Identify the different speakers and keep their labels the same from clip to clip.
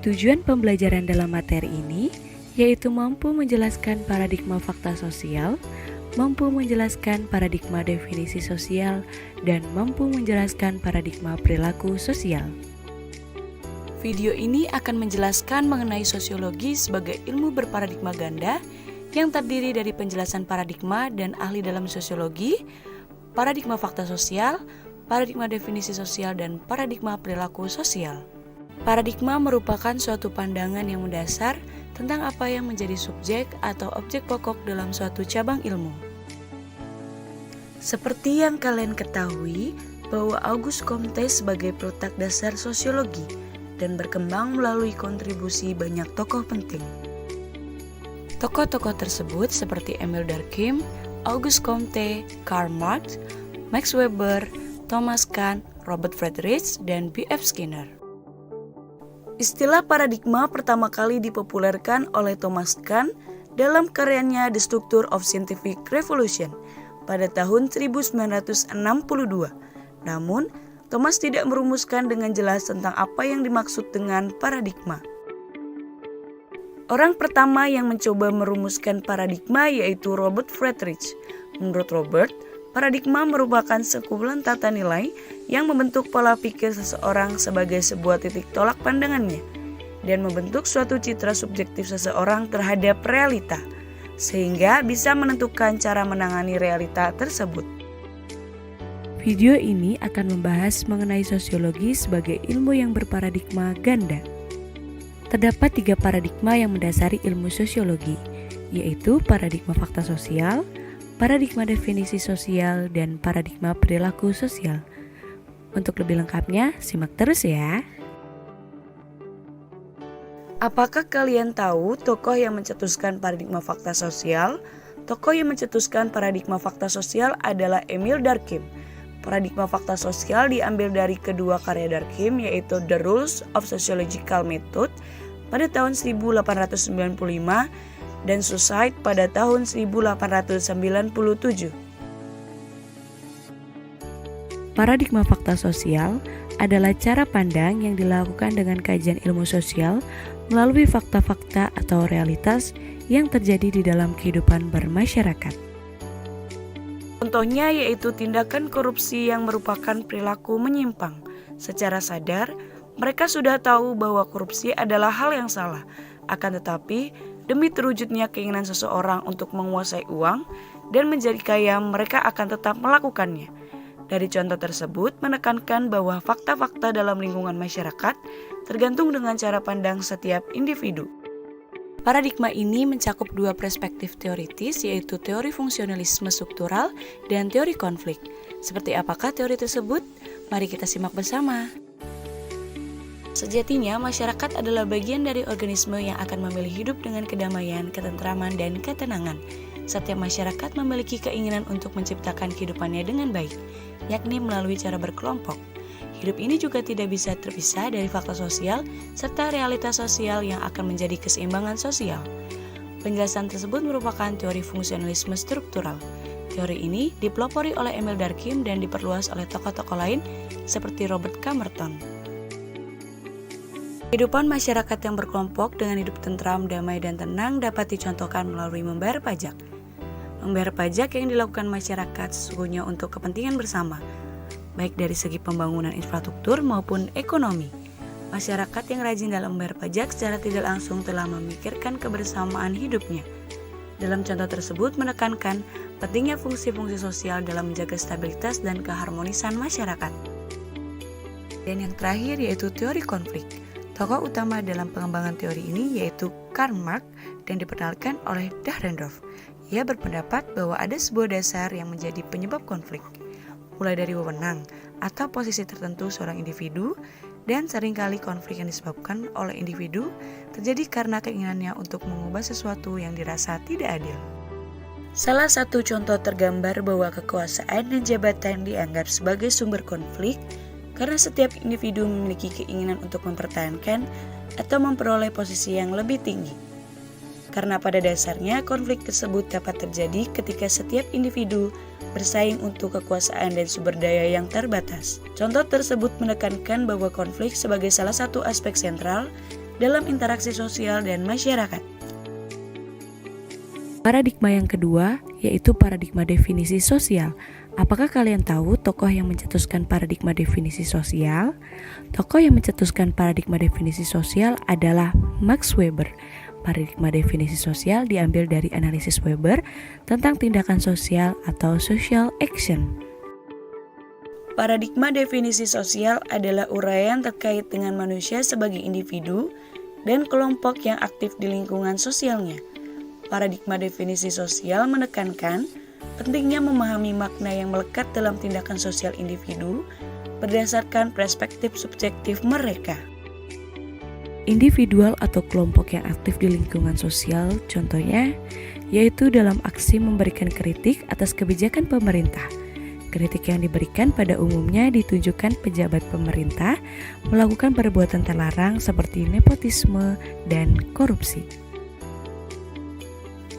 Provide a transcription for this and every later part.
Speaker 1: Tujuan pembelajaran dalam materi ini yaitu mampu menjelaskan paradigma fakta sosial, mampu menjelaskan paradigma definisi sosial, dan mampu menjelaskan paradigma perilaku sosial. Video ini akan menjelaskan mengenai sosiologi sebagai ilmu berparadigma ganda yang terdiri dari penjelasan paradigma dan ahli dalam sosiologi, paradigma fakta sosial, paradigma definisi sosial, dan paradigma perilaku sosial. Paradigma merupakan suatu pandangan yang mendasar tentang apa yang menjadi subjek atau objek pokok dalam suatu cabang ilmu. Seperti yang kalian ketahui bahwa Auguste Comte sebagai peletak dasar sosiologi dan berkembang melalui kontribusi banyak tokoh penting. Tokoh-tokoh tersebut seperti Émile Durkheim, Auguste Comte, Karl Marx, Max Weber, Thomas Kuhn, Robert Friedrich, dan B.F. Skinner. Istilah paradigma pertama kali dipopulerkan oleh Thomas Kuhn dalam karyanya The Structure of Scientific Revolution pada tahun 1962. Namun, Thomas tidak merumuskan dengan jelas tentang apa yang dimaksud dengan paradigma. Orang pertama yang mencoba merumuskan paradigma yaitu Robert Friedrich. Menurut Robert, paradigma merupakan sekumpulan tata nilai yang membentuk pola pikir seseorang sebagai sebuah titik tolak pandangannya dan membentuk suatu citra subjektif seseorang terhadap realita, sehingga bisa menentukan cara menangani realita tersebut. Video ini akan membahas mengenai sosiologi sebagai ilmu yang berparadigma ganda. Terdapat 3 paradigma yang mendasari ilmu sosiologi, yaitu paradigma fakta sosial, paradigma definisi sosial, dan paradigma perilaku sosial. Untuk lebih lengkapnya, simak terus ya. Apakah kalian tahu tokoh yang mencetuskan paradigma fakta sosial? Tokoh yang mencetuskan paradigma fakta sosial adalah Émile Durkheim. Paradigma fakta sosial diambil dari kedua karya Durkheim, yaitu The Rules of Sociological Method pada tahun 1895 dan Suicide pada tahun 1897. Paradigma fakta sosial adalah cara pandang yang dilakukan dengan kajian ilmu sosial melalui fakta-fakta atau realitas yang terjadi di dalam kehidupan bermasyarakat. Contohnya yaitu tindakan korupsi yang merupakan perilaku menyimpang. Secara sadar, mereka sudah tahu bahwa korupsi adalah hal yang salah. Akan tetapi, demi terwujudnya keinginan seseorang untuk menguasai uang dan menjadi kaya, mereka akan tetap melakukannya. Dari contoh tersebut menekankan bahwa fakta-fakta dalam lingkungan masyarakat tergantung dengan cara pandang setiap individu. Paradigma ini mencakup 2 perspektif teoritis, yaitu teori fungsionalisme struktural dan teori konflik. Seperti apakah teori tersebut? Mari kita simak bersama. Sejatinya, masyarakat adalah bagian dari organisme yang akan memilih hidup dengan kedamaian, ketentraman, dan ketenangan. Setiap masyarakat memiliki keinginan untuk menciptakan kehidupannya dengan baik, yakni melalui cara berkelompok. Hidup ini juga tidak bisa terpisah dari fakta sosial serta realitas sosial yang akan menjadi keseimbangan sosial. Penjelasan tersebut merupakan teori fungsionalisme struktural. Teori ini dipelopori oleh Émile Durkheim dan diperluas oleh tokoh-tokoh lain seperti Robert Camerton. Kehidupan masyarakat yang berkelompok dengan hidup tentram, damai, dan tenang dapat dicontohkan melalui membayar pajak. Membayar pajak yang dilakukan masyarakat sesungguhnya untuk kepentingan bersama, baik dari segi pembangunan infrastruktur maupun ekonomi. Masyarakat yang rajin dalam membayar pajak secara tidak langsung telah memikirkan kebersamaan hidupnya. Dalam contoh tersebut menekankan pentingnya fungsi-fungsi sosial dalam menjaga stabilitas dan keharmonisan masyarakat. Dan yang terakhir yaitu teori konflik. Tokoh utama dalam pengembangan teori ini yaitu Karl Marx dan diperkenalkan oleh Dahrendorf. Ia berpendapat bahwa ada sebuah dasar yang menjadi penyebab konflik, mulai dari wewenang atau posisi tertentu seorang individu, dan seringkali konflik yang disebabkan oleh individu terjadi karena keinginannya untuk mengubah sesuatu yang dirasa tidak adil. Salah satu contoh tergambar bahwa kekuasaan dan jabatan dianggap sebagai sumber konflik karena setiap individu memiliki keinginan untuk mempertahankan atau memperoleh posisi yang lebih tinggi. Karena pada dasarnya konflik tersebut dapat terjadi ketika setiap individu bersaing untuk kekuasaan dan sumber daya yang terbatas. Contoh tersebut menekankan bahwa konflik sebagai salah satu aspek sentral dalam interaksi sosial dan masyarakat.
Speaker 2: Paradigma yang kedua yaitu paradigma definisi sosial. Apakah kalian tahu tokoh yang mencetuskan paradigma definisi sosial? Tokoh yang mencetuskan paradigma definisi sosial adalah Max Weber. Paradigma definisi sosial diambil dari analisis Weber tentang tindakan sosial atau social action.
Speaker 1: Paradigma definisi sosial adalah uraian terkait dengan manusia sebagai individu dan kelompok yang aktif di lingkungan sosialnya. Paradigma definisi sosial menekankan pentingnya memahami makna yang melekat dalam tindakan sosial individu berdasarkan perspektif subjektif mereka.
Speaker 2: Individual atau kelompok yang aktif di lingkungan sosial, contohnya, yaitu dalam aksi memberikan kritik atas kebijakan pemerintah. Kritik yang diberikan pada umumnya ditujukan pejabat pemerintah melakukan perbuatan terlarang seperti nepotisme dan korupsi.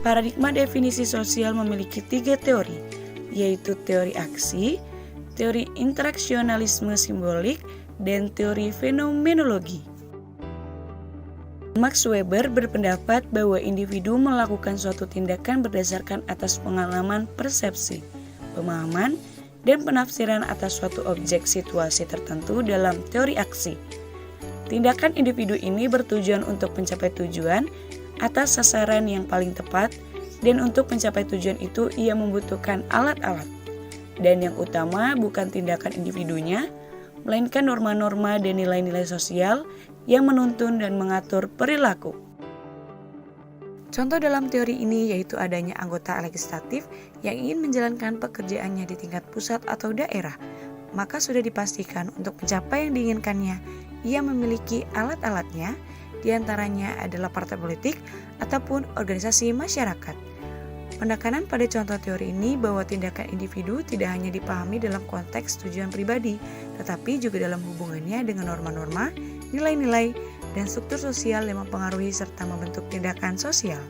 Speaker 1: Paradigma definisi sosial memiliki 3 teori, yaitu teori aksi, teori interaksionalisme simbolik, dan teori fenomenologi. Max Weber berpendapat bahwa individu melakukan suatu tindakan berdasarkan atas pengalaman persepsi, pemahaman, dan penafsiran atas suatu objek situasi tertentu dalam teori aksi. Tindakan individu ini bertujuan untuk mencapai tujuan atas sasaran yang paling tepat, dan untuk mencapai tujuan itu ia membutuhkan alat-alat. Dan yang utama bukan tindakan individunya, melainkan norma-norma dan nilai-nilai sosial yang menuntun dan mengatur perilaku. Contoh dalam teori ini yaitu adanya anggota legislatif yang ingin menjalankan pekerjaannya di tingkat pusat atau daerah, maka sudah dipastikan untuk mencapai yang diinginkannya, ia memiliki alat-alatnya. Di antaranya adalah partai politik ataupun organisasi masyarakat. Penekanan pada contoh teori ini bahwa tindakan individu tidak hanya dipahami dalam konteks tujuan pribadi, tetapi juga dalam hubungannya dengan norma-norma, nilai-nilai, dan struktur sosial yang mempengaruhi serta membentuk tindakan sosial.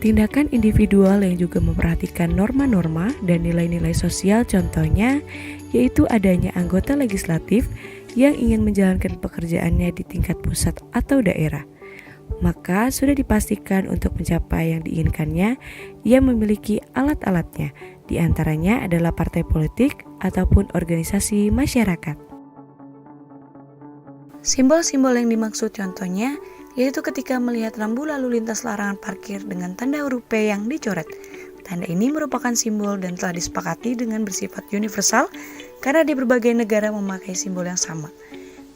Speaker 2: Tindakan individual yang juga memperhatikan norma-norma dan nilai-nilai sosial contohnya yaitu adanya anggota legislatif yang ingin menjalankan pekerjaannya di tingkat pusat atau daerah. Maka sudah dipastikan untuk mencapai yang diinginkannya, ia memiliki alat-alatnya, di antaranya adalah partai politik ataupun organisasi masyarakat.
Speaker 1: Simbol-simbol yang dimaksud contohnya yaitu ketika melihat rambu lalu lintas larangan parkir dengan tanda huruf P yang dicoret. Tanda ini merupakan simbol dan telah disepakati dengan bersifat universal karena di berbagai negara memakai simbol yang sama.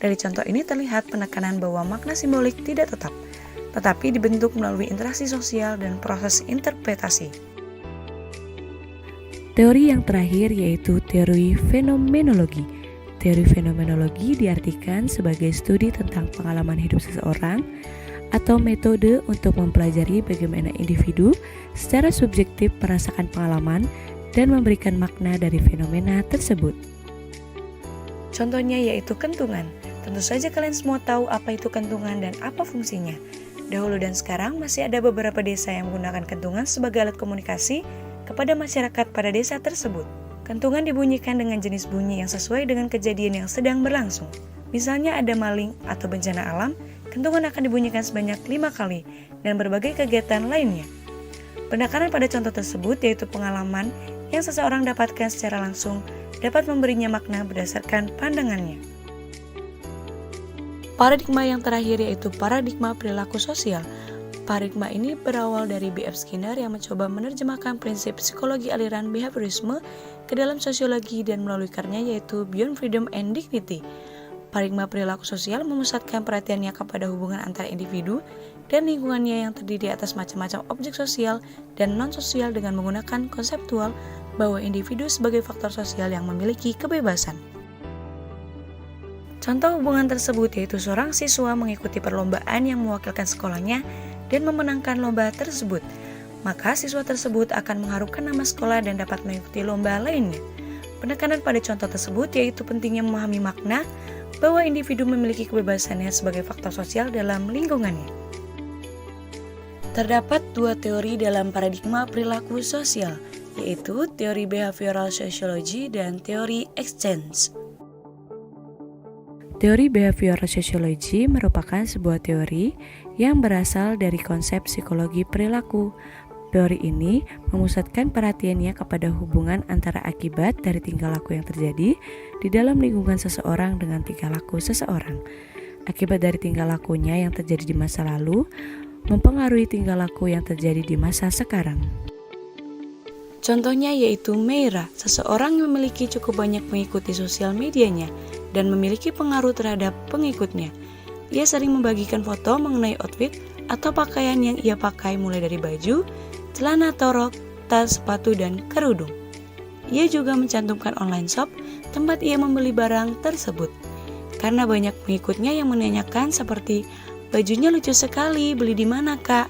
Speaker 1: Dari contoh ini terlihat penekanan bahwa makna simbolik tidak tetap, tetapi dibentuk melalui interaksi sosial dan proses interpretasi.
Speaker 2: Teori yang terakhir yaitu teori fenomenologi. Teori fenomenologi diartikan sebagai studi tentang pengalaman hidup seseorang atau metode untuk mempelajari bagaimana individu secara subjektif merasakan pengalaman dan memberikan makna dari fenomena tersebut.
Speaker 1: Contohnya yaitu kentungan. Tentu saja kalian semua tahu apa itu kentungan dan apa fungsinya. Dahulu dan sekarang masih ada beberapa desa yang menggunakan kentungan sebagai alat komunikasi kepada masyarakat pada desa tersebut. Kentungan dibunyikan dengan jenis bunyi yang sesuai dengan kejadian yang sedang berlangsung. Misalnya ada maling atau bencana alam, kentungan akan dibunyikan sebanyak 5 kali dan berbagai kegiatan lainnya. Penekanan pada contoh tersebut yaitu pengalaman yang seseorang dapatkan secara langsung dapat memberinya makna berdasarkan pandangannya. Paradigma yang terakhir yaitu paradigma perilaku sosial. Paradigma ini berawal dari B.F. Skinner yang mencoba menerjemahkan prinsip psikologi aliran behaviorisme ke dalam sosiologi dan melalui karyanya yaitu Beyond Freedom and Dignity. Paradigma perilaku sosial memusatkan perhatiannya kepada hubungan antara individu dan lingkungannya yang terdiri atas macam-macam objek sosial dan non-sosial dengan menggunakan konseptual bahwa individu sebagai faktor sosial yang memiliki kebebasan. Contoh hubungan tersebut yaitu seorang siswa mengikuti perlombaan yang mewakilkan sekolahnya dan memenangkan lomba tersebut. Maka siswa tersebut akan mengharumkan nama sekolah dan dapat mengikuti lomba lainnya. Penekanan pada contoh tersebut yaitu pentingnya memahami makna bahwa individu memiliki kebebasannya sebagai faktor sosial dalam lingkungannya. Terdapat 2 teori dalam paradigma perilaku sosial, yaitu teori behavioral sociology dan teori exchange.
Speaker 2: Teori behavioral sociology merupakan sebuah teori yang berasal dari konsep psikologi perilaku. Teori ini memusatkan perhatiannya kepada hubungan antara akibat dari tingkah laku yang terjadi di dalam lingkungan seseorang dengan tingkah laku seseorang. Akibat dari tingkah lakunya yang terjadi di masa lalu mempengaruhi tingkah laku yang terjadi di masa sekarang.
Speaker 1: Contohnya yaitu Meira, seseorang yang memiliki cukup banyak pengikut di sosial medianya dan memiliki pengaruh terhadap pengikutnya. Ia sering membagikan foto mengenai outfit atau pakaian yang ia pakai mulai dari baju, celana atau rok, tas, sepatu, dan kerudung. Ia juga mencantumkan online shop tempat ia membeli barang tersebut. Karena banyak pengikutnya yang menanyakan seperti, bajunya lucu sekali, beli di mana kak?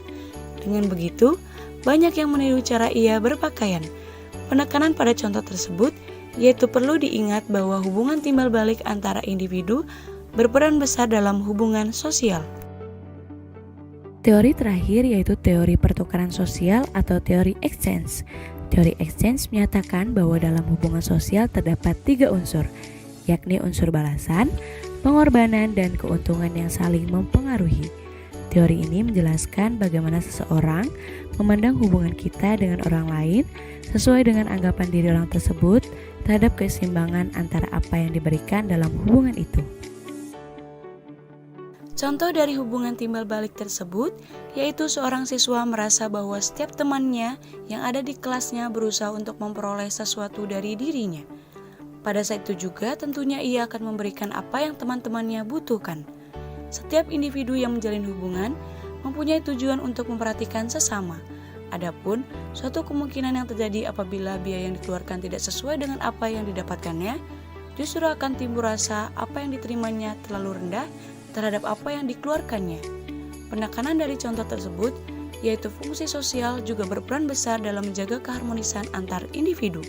Speaker 1: Dengan begitu, banyak yang meniru cara ia berpakaian. Penekanan pada contoh tersebut yaitu perlu diingat bahwa hubungan timbal balik antara individu berperan besar dalam hubungan sosial.
Speaker 2: Teori terakhir yaitu teori pertukaran sosial atau teori exchange. Teori exchange menyatakan bahwa dalam hubungan sosial terdapat 3 unsur, yakni unsur balasan, pengorbanan, dan keuntungan yang saling mempengaruhi. Teori ini menjelaskan bagaimana seseorang memandang hubungan kita dengan orang lain sesuai dengan anggapan diri orang tersebut terhadap keseimbangan antara apa yang diberikan dalam hubungan itu.
Speaker 1: Contoh dari hubungan timbal balik tersebut yaitu seorang siswa merasa bahwa setiap temannya yang ada di kelasnya berusaha untuk memperoleh sesuatu dari dirinya. Pada saat itu juga tentunya ia akan memberikan apa yang teman-temannya butuhkan. Setiap individu yang menjalin hubungan mempunyai tujuan untuk memperhatikan sesama. Adapun suatu kemungkinan yang terjadi apabila biaya yang dikeluarkan tidak sesuai dengan apa yang didapatkannya, justru akan timbul rasa apa yang diterimanya terlalu rendah terhadap apa yang dikeluarkannya. Penekanan dari contoh tersebut yaitu fungsi sosial juga berperan besar dalam menjaga keharmonisan antar individu.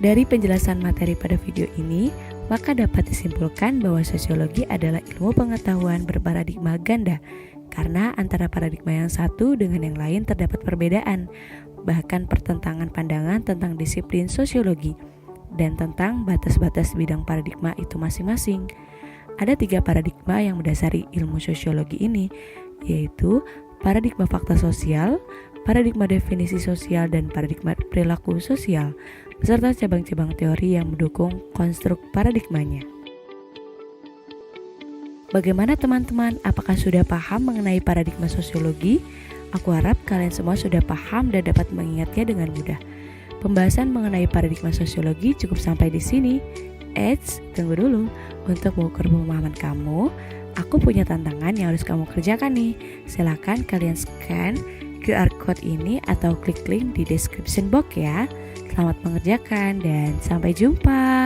Speaker 2: Dari penjelasan materi pada video ini, maka dapat disimpulkan bahwa sosiologi adalah ilmu pengetahuan berparadigma ganda, karena antara paradigma yang satu dengan yang lain terdapat perbedaan, bahkan pertentangan pandangan tentang disiplin sosiologi, dan tentang batas-batas bidang paradigma itu masing-masing. Ada 3 paradigma yang mendasari ilmu sosiologi ini, yaitu paradigma fakta sosial, paradigma definisi sosial, dan paradigma perilaku sosial, beserta cabang-cabang teori yang mendukung konstruk paradigmanya. Bagaimana teman-teman? Apakah sudah paham mengenai paradigma sosiologi? Aku harap kalian semua sudah paham dan dapat mengingatnya dengan mudah. Pembahasan mengenai paradigma sosiologi cukup sampai di sini. Tunggu dulu. Untuk mengukur pemahaman kamu, aku punya tantangan yang harus kamu kerjakan nih. Silakan kalian scan QR code ini atau klik link di description box ya. Selamat mengerjakan dan sampai jumpa.